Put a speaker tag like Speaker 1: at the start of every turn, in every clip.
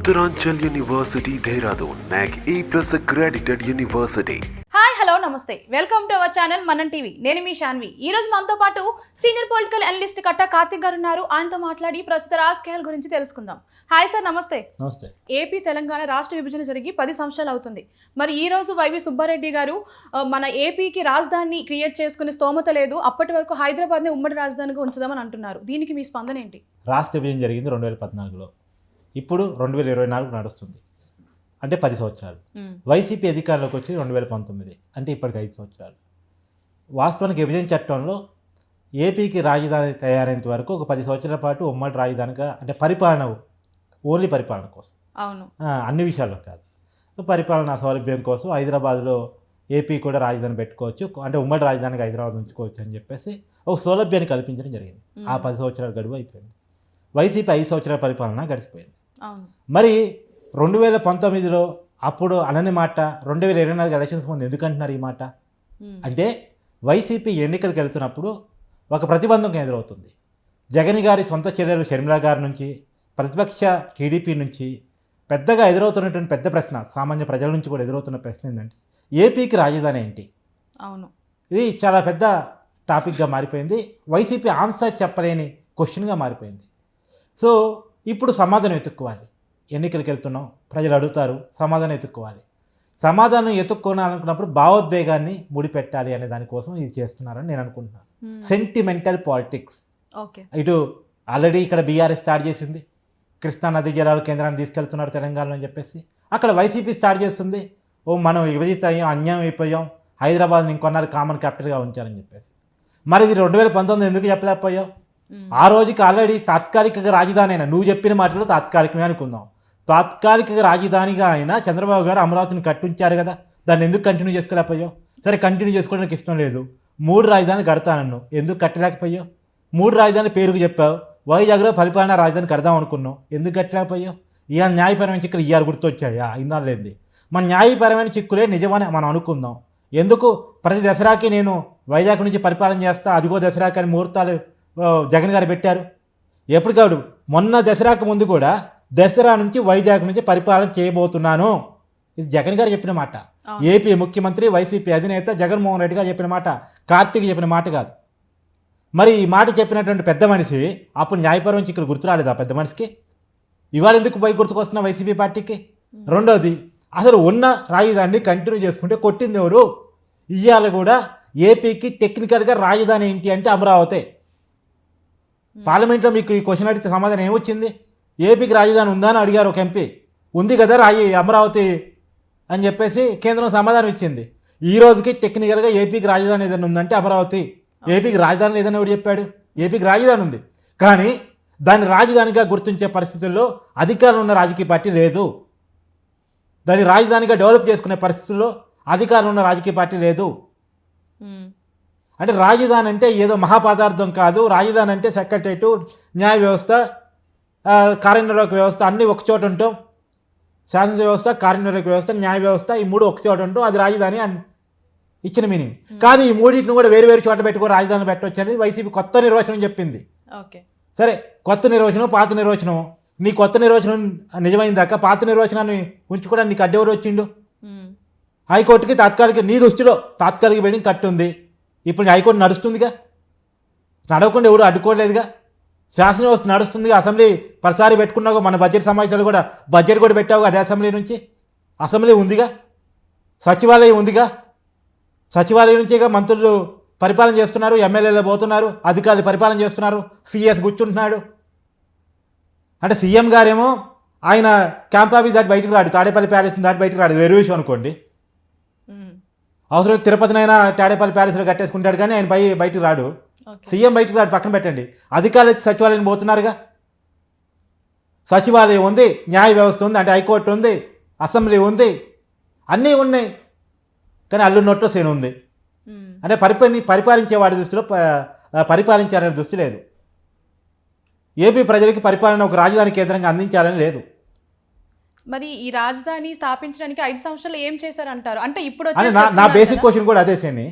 Speaker 1: Uttaranchal University, Dehradun, NAC A+ accredited university.
Speaker 2: Hi hello నమస్తే welcome to our channel మనం TV. నేను మీ శాన్వి. ఈ రోజు మనతో పాటు సీనియర్ పొలిటికల్ అనలిస్ట్ కట్ట కార్తిక్ గారు ఉన్నారు. ఆయనతో మాట్లాడి ప్రస్తుత రాజకీయాల గురించి తెలుసుకుందాం. హాయ్ సార్, నమస్తే.
Speaker 3: నమస్తే.
Speaker 2: ఏపీ తెలంగాణ రాష్ట్ర విభజన జరిగి 10 సంవత్సరాలు అవుతుంది. మరి ఈ రోజు వైవి సుబ్బారెడ్డి గారు మన ఏపీకి రాజధాని క్రియేట్ చేసుకునే స్తోమత లేదు, అప్పటి వరకు హైదరాబాద్ని ఉమ్మడి రాజధానిగా ఉంచుదామని అంటున్నారు. దీనికి మీ స్పందన ఏంటి?
Speaker 3: రాష్ట్ర విభజన జరిగింది 2014లో, ఇప్పుడు 2024 నడుస్తుంది, అంటే 10 సంవత్సరాలు. వైసీపీ అధికారంలోకి వచ్చి 2019, అంటే ఇప్పటికి 5 సంవత్సరాలు. వాస్తవానికి విభజన చట్టంలో ఏపీకి రాజధాని తయారైనంత వరకు ఒక 10 సంవత్సరాల పాటు ఉమ్మడి రాజధానిగా, అంటే పరిపాలన, ఓన్లీ పరిపాలన కోసం,
Speaker 2: అవును,
Speaker 3: అన్ని విషయాల్లో కాదు, పరిపాలన సౌలభ్యం కోసం హైదరాబాద్లో ఏపీ కూడా రాజధాని పెట్టుకోవచ్చు, అంటే ఉమ్మడి రాజధానిగా హైదరాబాద్ ఉంచుకోవచ్చు అని చెప్పేసి ఒక సౌలభ్యాన్ని కల్పించడం జరిగింది. ఆ 10 సంవత్సరాల గడువు అయిపోయింది. వైసీపీ 5 సంవత్సరాల పరిపాలన గడిచిపోయింది. మరి 2019లో అప్పుడు అనని మాట 2024 ఎలక్షన్స్ ముందు ఎందుకు అంటున్నారు ఈ మాట అంటే, వైసీపీ ఎన్నికలకు వెళ్తున్నప్పుడు ఒక ప్రతిబంధకం ఎదురవుతుంది. జగన్ గారి సొంత చెల్లెలు షర్మిల గారి నుంచి, ప్రతిపక్ష టీడీపీ నుంచి పెద్దగా ఎదురవుతున్నటువంటి పెద్ద ప్రశ్న, సామాన్య ప్రజల నుంచి కూడా ఎదురవుతున్న ప్రశ్న ఏంటంటే, ఏపీకి రాజధాని ఏంటి?
Speaker 2: అవును,
Speaker 3: ఇది చాలా పెద్ద టాపిక్గా మారిపోయింది. వైసీపీ ఆన్సర్ చెప్పలేని క్వశ్చన్గా మారిపోయింది. సో ఇప్పుడు సమాధానం ఎత్తుక్కోవాలి. ఎన్నికలకు వెళ్తున్నాం, ప్రజలు అడుగుతారు, సమాధానం ఎత్తుక్కోవాలి. సమాధానం ఎత్తుక్కోవాలనుకున్నప్పుడు భావోద్వేగాన్ని ముడిపెట్టాలి అనే దానికోసం ఇది చేస్తున్నారని నేను అనుకుంటున్నాను. Sentimental politics. ఇటు ఆల్రెడీ ఇక్కడ బీఆర్ఎస్ స్టార్ట్ చేసింది, కృష్ణా నదీ జలాలు కేంద్రాన్ని తీసుకెళ్తున్నారు తెలంగాణలో అని చెప్పేసి. అక్కడ వైసీపీ స్టార్ట్ చేస్తుంది, మనం విభజిత అయ్యాం, అన్యాయం అయిపోయాం, హైదరాబాద్ని ఇంకొన్నాళ్ళు కామన్ క్యాపిటల్గా ఉంచాలని చెప్పేసి. మరి ఇది 2019 ఎందుకు చెప్పలేకపోయావు? ఆ రోజుకి ఆల్రెడీ తాత్కాలిక రాజధాని అయినా, నువ్వు చెప్పిన మాటలో తాత్కాలికమే అనుకుందాం, తాత్కాలిక రాజధానిగా అయినా చంద్రబాబు గారు అమరావతిని కట్టించారు కదా, దాన్ని ఎందుకు కంటిన్యూ చేసుకోలేకపోయావు? సరే, కంటిన్యూ చేసుకోవడానికి ఇష్టం లేదు, 3 రాజధానులు కడతానన్ను, ఎందుకు కట్టలేకపోయావు? 3 రాజధానుల పేరుకు చెప్పావు, వైజాగ్లో పరిపాలనా రాజధాని కడదాం అనుకున్నావు, ఎందుకు కట్టలేకపోయావు? ఇవాళ న్యాయపరమైన చిక్కులు ఇవాళ గుర్తొచ్చాయా? ఇన్నాళ్ళేంది మన న్యాయపరమైన చిక్కులే నిజమని మనం అనుకుందాం. ఎందుకు ప్రతి దసరాకి నేను వైజాగ్ నుంచి పరిపాలన చేస్తా, అదిగో దసరాకి అని ముహూర్తాలు జగన్ గారు పెట్టారు. ఎప్పటికాడు మొన్న దసరాకు ముందు కూడా దసరా నుంచి వైజాగ్ నుంచి పరిపాలన చేయబోతున్నాను, ఇది జగన్ గారు చెప్పిన మాట. ఏపీ ముఖ్యమంత్రి, వైసీపీ అధినేత జగన్మోహన్ రెడ్డి గారు చెప్పిన మాట, కార్తీక్ చెప్పిన మాట కాదు. మరి ఈ మాట చెప్పినటువంటి పెద్ద మనిషి అప్పుడు న్యాయపరమైన చిక్కులు గుర్తు రాలేదా పెద్ద మనిషికి? ఇవాళ ఎందుకు పై గుర్తుకొస్తున్న వైసీపీ పార్టీకి? రెండోది, అసలు ఉన్న రాజధానిని కంటిన్యూ చేసుకుంటే కొట్టింది ఎవరు? ఇవాళ కూడా ఏపీకి టెక్నికల్గా రాజధాని ఏంటి అంటే అమరావతి. పార్లమెంట్లో మీకు ఈ క్వశ్చన్ అడిగితే సమాధానం ఏమొచ్చింది? ఏపీకి రాజధాని ఉందా అని అడిగారు ఒక ఎంపీ. ఉంది కదా అమరావతి అని చెప్పేసి కేంద్రం సమాధానం ఇచ్చింది. ఈ రోజుకి టెక్నికల్గా ఏపీకి రాజధాని ఏదైనా ఉందంటే అమరావతి. ఏపీకి రాజధాని ఏదైనా ఎవడు చెప్పాడు? ఏపీకి రాజధాని ఉంది, కానీ దాన్ని రాజధానిగా గుర్తించే పరిస్థితుల్లో అధికారంలో ఉన్న రాజకీయ పార్టీ లేదు. దాన్ని రాజధానిగా డెవలప్ చేసుకునే పరిస్థితుల్లో అధికారంలో ఉన్న రాజకీయ పార్టీ లేదు. అంటే రాజధాని అంటే ఏదో మహాపదార్థం కాదు. రాజధాని అంటే సెక్రటరేటు, న్యాయ వ్యవస్థ, కార్యనిర్వాహక వ్యవస్థ అన్నీ ఒకచోట ఉంటాం. శాసన వ్యవస్థ, కార్యనిర్వాహక వ్యవస్థ, న్యాయ వ్యవస్థ, ఈ 3 ఒకచోట ఉంటాం, అది రాజధాని అని ఇచ్చిన మీనింగ్. కానీ ఈ మూడింటిని కూడా వేరు వేరు చోట పెట్టుకుని రాజధాని పెట్టవచ్చు అనేది వైసీపీ కొత్త నిర్వచనం చెప్పింది. సరే, కొత్త నిర్వచనం, పాత నిర్వచనం. నీ కొత్త నిర్వచనం నిజమైందాక పాత నిర్వచనాన్ని ఉంచుకోవడానికి నీకు అడ్డెవరు వచ్చిండు? హైకోర్టుకి తాత్కాలిక, నీ దృష్టిలో తాత్కాలిక బిల్డింగ్ కట్టుంది, ఇప్పుడు హైకోర్టు నడుస్తుందిగా, నడవకుండా ఎవరు అడ్డుకోలేదుగా, శాసన వ్యవస్థ నడుస్తుందిగా. అసెంబ్లీ ప్రతిసారి పెట్టుకున్నావు, మన బడ్జెట్ సమావేశాలు కూడా బడ్జెట్ కూడా పెట్టావు అదే అసెంబ్లీ నుంచి. అసెంబ్లీ ఉందిగా, సచివాలయం ఉందిగా, సచివాలయం నుంచేగా మంత్రులు పరిపాలన చేస్తున్నారు, ఎమ్మెల్యేలు పోతున్నారు, అధికారులు పరిపాలన చేస్తున్నారు, సిఎస్ కూర్చుంటున్నాడు. అంటే సీఎం గారేమో ఆయన క్యాంప్ ఆఫీస్ దాటి బయటకు రాడు, తాడేపల్లి ప్యాలెస్ దాటి బయటకు రాడు, వేరే విషయం అనుకోండి. అవసరం తిరుపతినైనా తాడేపల్లి ప్యాలెస్లో కట్టేసుకుంటాడు, కానీ ఆయన బయటకు రాడు. సీఎం బయటకు రాడు, పక్కన పెట్టండి. అధికారులు సచివాలయం పోతున్నారుగా. సచివాలయం ఉంది, న్యాయ వ్యవస్థ ఉంది, అంటే హైకోర్టు ఉంది, అసెంబ్లీ ఉంది, అన్నీ ఉన్నాయి, కానీ అల్లు నొట్ట సేను ఉంది. అంటే పరిపాలించే వాడి దృష్టిలో పరిపాలించాలనే దృష్టి లేదు. ఏపీ ప్రజలకి పరిపాలన ఒక రాజధాని కేంద్రంగా అందించాలని లేదు.
Speaker 2: మరి ఈ రాజధాని స్థాపించడానికి 5 సంవత్సరాలు ఏం చేశారంటారు? అంటే ఇప్పుడు
Speaker 3: నా బేసిక్ క్వశ్చన్ కూడా అదే సేని,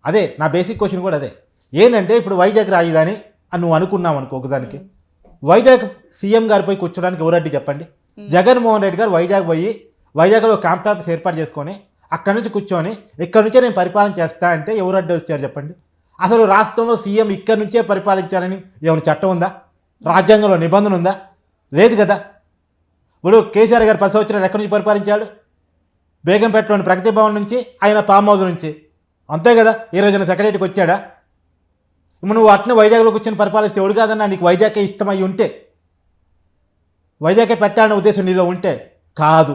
Speaker 3: అదే నా బేసిక్ క్వశ్చన్ కూడా అదే. ఏంటంటే ఇప్పుడు వైజాగ్ రాజధాని అని నువ్వు అనుకున్నావు అనుకో, ఒకదానికి వైజాగ్ సీఎం గారిపై కూర్చోడానికి ఎవరడ్డి చెప్పండి? జగన్మోహన్ రెడ్డి గారు వైజాగ్ పోయి వైజాగ్లో క్యాంప్ ఆఫీస్ ఏర్పాటు చేసుకొని అక్కడి నుంచి కూర్చొని ఇక్కడ నుంచే నేను పరిపాలన చేస్తా అంటే ఎవరు అడ్డు వచ్చారు చెప్పండి? అసలు రాష్ట్రంలో సీఎం ఇక్కడి నుంచే పరిపాలించాలని ఏమైనా చట్టం ఉందా? రాజ్యాంగంలో నిబంధన ఉందా? లేదు కదా. ఇప్పుడు కేసీఆర్ గారు 10 సంవత్సరాలు ఎక్కడి నుంచి పరిపాలించాడు? బేగంపేటలోని ప్రగతి భవన్ నుంచి, ఆయన ఫామ్ హౌస్ నుంచి, అంతే కదా. ఈ రోజున సెక్రటరీకి వచ్చాడా? ఇప్పుడు నువ్వు అట్నే వైజాగ్లో కూర్చొని పరిపాలిస్తే ఎవడు కాదన్నా? నీకు వైజాగ్కే ఇష్టమై ఉంటే, వైజాగ్కే పెట్టాలనే ఉద్దేశం నీలో ఉంటే కాదు.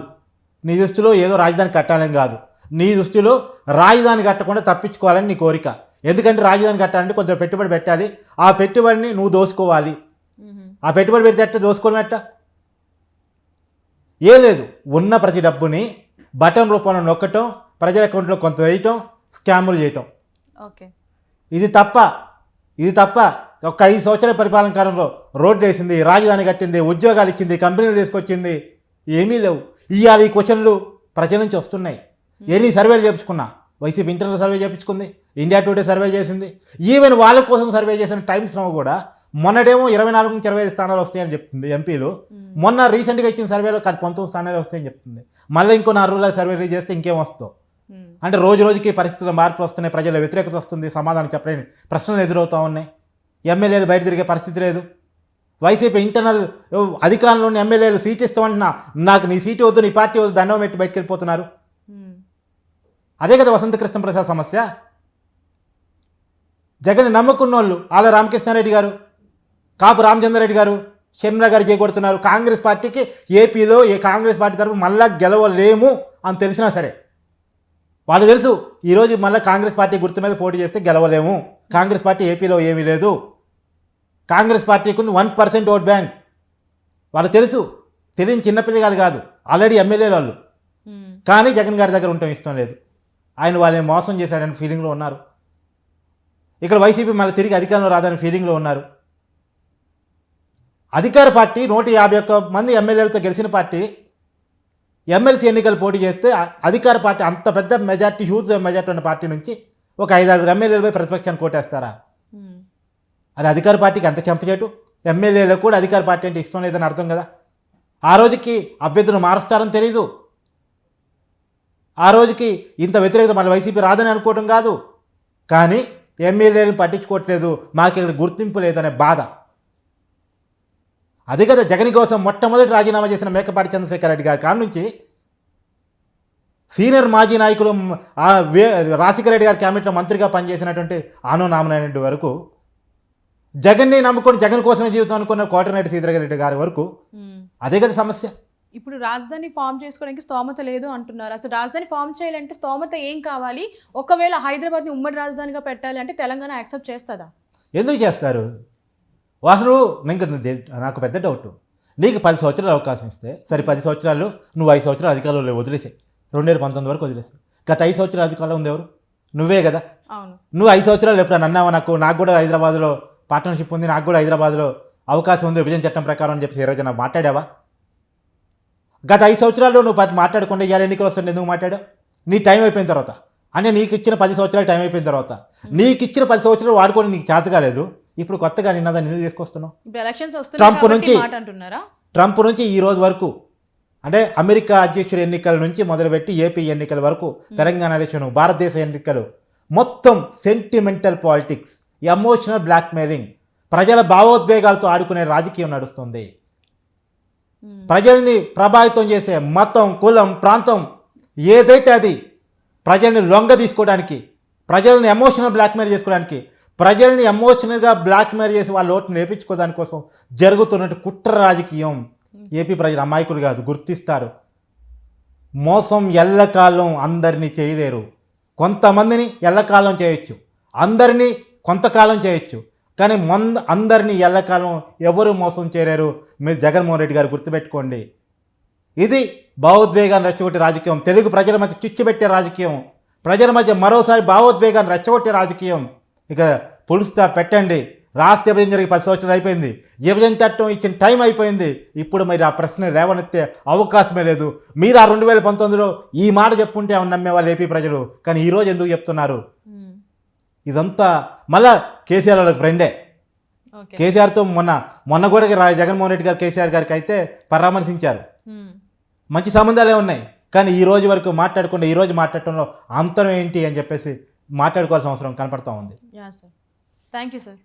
Speaker 3: నీ దృష్టిలో ఏదో రాజధాని కట్టాలని కాదు, నీ దృష్టిలో రాజధాని కట్టకుండా తప్పించుకోవాలని నీ కోరిక. ఎందుకంటే రాజధాని కట్టాలంటే కొంచెం పెట్టుబడి పెట్టాలి, ఆ పెట్టుబడిని నువ్వు దోసుకోవాలి. ఆ పెట్టుబడి పెడితే ఎట్ట దోసుకోవడం ఎట్ట? ఏం లేదు, ఉన్న ప్రతి డబ్బుని బటన్ రూపంలో నొక్కటం, ప్రజల అకౌంట్లో కొంత వేయటం, స్కాములు చేయటం.
Speaker 2: ఓకే, ఇది
Speaker 3: తప్ప ఒక 5 సంవత్సరాల పరిపాలన కాలంలో రోడ్లు వేసింది, రాజధాని కట్టింది, ఉద్యోగాలు ఇచ్చింది, కంపెనీలు తీసుకొచ్చింది ఏమీ లేవు. ఇవాళ ఈ క్వశ్చన్లు ప్రజల నుంచి వస్తున్నాయి. ఎన్ని సర్వేలు చేయించుకున్నా, వైసీపీ ఇంటర్నల్ సర్వే చేయించుకుంది, ఇండియా టుడే సర్వే చేసింది, ఈవెన్ వాళ్ళ కోసం సర్వే చేసిన టైమ్స్ నో కూడా మొన్నటేమో 24 నుంచి 25 స్థానాలు వస్తాయని చెప్తుంది ఎంపీలు. మొన్న రీసెంట్గా ఇచ్చిన సర్వేలో 19 స్థానాలు వస్తాయని చెప్తుంది. మళ్ళీ ఇంకో 4 రోజుల సర్వే చేస్తే ఇంకేం వస్తావు? అంటే రోజు రోజుకి పరిస్థితుల మార్పులు వస్తున్నాయి, ప్రజల వ్యతిరేకత వస్తుంది, సమాధానం చెప్పలేని ప్రశ్నలు ఎదురవుతూ ఉన్నాయి. ఎమ్మెల్యేలు బయట తిరిగే పరిస్థితి లేదు. వైసీపీ ఇంటర్నల్ అధికారంలోని ఎమ్మెల్యేలు సీట్ ఇస్తామంటున్నా, నాకు నీ సీటు వద్దు, నీ పార్టీ వద్దు, దండం పెట్టి బయటకు వెళ్ళిపోతున్నారు. అదే కదా వసంత కృష్ణప్రసాద్ సమస్య. జగన్ నమ్ముకున్న వాళ్ళు ఆల రామకృష్ణారెడ్డి గారు, కాపు రామచంద్రారెడ్డి గారు, షర్మిల గారు చేయగొడుతున్నారు. కాంగ్రెస్ పార్టీకి ఏపీలో కాంగ్రెస్ పార్టీ తరఫు మళ్ళా గెలవలేము అని తెలిసినా సరే, వాళ్ళు తెలుసు ఈరోజు మళ్ళీ కాంగ్రెస్ పార్టీ గుర్తు మీద పోటీ చేస్తే గెలవలేము, కాంగ్రెస్ పార్టీ ఏపీలో ఏమీ లేదు, కాంగ్రెస్ పార్టీకి ఉంది 1% ఓట్ బ్యాంక్. వాళ్ళు తెలుసు, తెలియని చిన్నపిల్లగాలు కాదు, ఆల్రెడీ ఎమ్మెల్యేలు వాళ్ళు. కానీ జగన్ గారి దగ్గర ఉండటం ఇష్టం లేదు, ఆయన వాళ్ళని మోసం చేశాడని ఫీలింగ్లో ఉన్నారు. ఇక్కడ వైసీపీ మళ్ళీ తిరిగి అధికారంలో రాదని ఫీలింగ్లో ఉన్నారు. అధికార పార్టీ 151 మంది ఎమ్మెల్యేలతో గెలిచిన పార్టీ ఎమ్మెల్సీ ఎన్నికలు పోటీ చేస్తే అధికార పార్టీ అంత పెద్ద మెజార్టీ, హ్యూజ్ మెజార్టీ ఉన్న పార్టీ నుంచి ఒక 5-6 ఎమ్మెల్యేలపై ప్రతిపక్షాన్ని కోటేస్తారా? అది అధికార పార్టీకి అంత చెంపచేటు. ఎమ్మెల్యేలకు కూడా అధికార పార్టీ అంటే ఇష్టం లేదని అర్థం కదా. ఆ రోజుకి అభ్యర్థులు మారుస్తారని తెలీదు, ఆ రోజుకి ఇంత వ్యతిరేకత మళ్ళీ వైసీపీ రాదని అనుకోవడం కాదు, కానీ ఎమ్మెల్యేలను పట్టించుకోవట్లేదు, మాకు ఇక్కడ గుర్తింపు లేదనే బాధ. అదే కదా జగన్ కోసం మొట్టమొదటి రాజీనామా చేసిన మేకపాటి చంద్రశేఖర్ రెడ్డి గారి కాడ నుంచి సీనియర్ మాజీ నాయకులు రాజశేఖర రెడ్డి గారి క్యాబినెట్లో మంత్రిగా పనిచేసినటువంటి ఆనో నామినేని వరకు, జగన్ని నమ్ముకొని జగన్ కోసమే జీవితం అనుకున్న కోటరెడ్డి శ్రీధర్ రెడ్డి గారి వరకు అదే కదా సమస్య.
Speaker 2: ఇప్పుడు రాజధాని ఫామ్ చేసుకోవడానికి స్తోమత లేదు అంటున్నారు. అసలు రాజధాని ఫామ్ చేయాలంటే స్తోమత ఏం కావాలి? ఒకవేళ హైదరాబాద్ని ఉమ్మడి రాజధానిగా పెట్టాలి అంటే తెలంగాణ యాక్సెప్ట్ చేస్తుందా?
Speaker 3: ఎందుకు చేస్తారు? అసలు నాకు పెద్ద డౌట్, నీకు 10 సంవత్సరాలు అవకాశం ఇస్తే సరే, 10 సంవత్సరాలు నువ్వు 5 సంవత్సరాలు అధికారంలో వదిలేసాయి, 2019 వరకు వదిలేసాయి. గత 5 సంవత్సరాలు అధికారంలో ఉంది ఎవరు? నువ్వే కదా. నువ్వు 5 సంవత్సరాలు ఎప్పుడన్నా అన్నావా నాకు కూడా హైదరాబాద్లో పార్ట్నర్షిప్ ఉంది, నాకు కూడా హైదరాబాద్లో అవకాశం ఉంది విభజన చట్టం ప్రకారం అని చెప్పి ఈరోజు నాకు మాట్లాడావా? గత 5 సంవత్సరాల్లో నువ్వు మాట్లాడకుండా ఇవాళ ఎన్నికలు వస్తుంది ఎందుకు మాట్లాడావు? నీ టైం అయిపోయిన తర్వాత, అంటే నీకు ఇచ్చిన 10 సంవత్సరాలు టైం అయిపోయిన తర్వాత, నీకు ఇచ్చిన 10 సంవత్సరాలు వాడుకొని నీకు చేత కాలేదు, ఇప్పుడు కొత్తగా నిన్నదాన్ని నిధులు చేసుకొస్తున్నావు. ట్రంప్ నుంచి ఈ రోజు వరకు, అంటే అమెరికా అధ్యక్షుడి ఎన్నికల నుంచి మొదలుపెట్టి ఏపీ ఎన్నికల వరకు, తెలంగాణ ఎలక్షన్, భారతదేశ ఎన్నికలు, మొత్తం సెంటిమెంటల్ పాలిటిక్స్, ఎమోషనల్ బ్లాక్మెయిలింగ్, ప్రజల భావోద్వేగాలతో ఆడుకునే రాజకీయం నడుస్తుంది. ప్రజల్ని ప్రభావితం చేసే మతం, కులం, ప్రాంతం ఏదైతే అది ప్రజల్ని లొంగ తీసుకోవడానికి, ప్రజల్ని ఎమోషనల్ బ్లాక్మెయిల్ చేసుకోవడానికి, ప్రజల్ని ఎమోషనల్గా బ్లాక్మెయిల్ చేసి వాళ్ళ ఓటును వేపించుకోవడానికి కోసం జరుగుతున్నట్టు కుట్ర రాజకీయం. ఏపీ ప్రజలు అమాయకులు కాదు, గుర్తిస్తారు. మోసం ఎల్లకాలం అందరినీ చేయలేరు, కొంతమందిని ఎల్లకాలం చేయొచ్చు, అందరినీ కొంతకాలం చేయొచ్చు, కానీ అందరినీ ఎల్లకాలం ఎవరు మోసం చేయలేరు. మీరు జగన్మోహన్ రెడ్డి గారు గుర్తుపెట్టుకోండి. ఇది భావోద్వేగాన్ని రెచ్చగొట్టే రాజకీయం, తెలుగు ప్రజల మధ్య చిచ్చుపెట్టే రాజకీయం, ప్రజల మధ్య మరోసారి భావోద్వేగాన్ని రెచ్చగొట్టే రాజకీయం. ఇక పులుస్తా పెట్టండి. రాష్ట్ర విభజన జరిగి 10 సంవత్సరాలు అయిపోయింది, విభజన చట్టం ఇచ్చిన టైం అయిపోయింది. ఇప్పుడు మీరు ఆ ప్రశ్న లేవనెత్తే అవకాశమే లేదు. మీరు ఆ 2019లో ఈ మాట చెప్పుంటే ఏమన్నా నమ్మేవాళ్ళు ఏపీ ప్రజలు, కానీ ఈరోజు ఎందుకు చెప్తున్నారు? ఇదంతా మళ్ళా కేసీఆర్ వాళ్ళకి ఫ్రెండే.
Speaker 2: ఓకే
Speaker 3: కేసీఆర్తో మొన్న కూడా జగన్మోహన్ రెడ్డి గారు కేసీఆర్ గారికి అయితే పరామర్శించారు. మంచి సంబంధాలే ఉన్నాయి, కానీ ఈ రోజు వరకు మాట్లాడకుండా ఈ రోజు మాట్లాడటంలో అంతరం ఏంటి అని చెప్పేసి మాట్లాడుకోవాల్సిన అవసరం కనపడతా ఉంది.
Speaker 2: Yeah sir, thank you sir.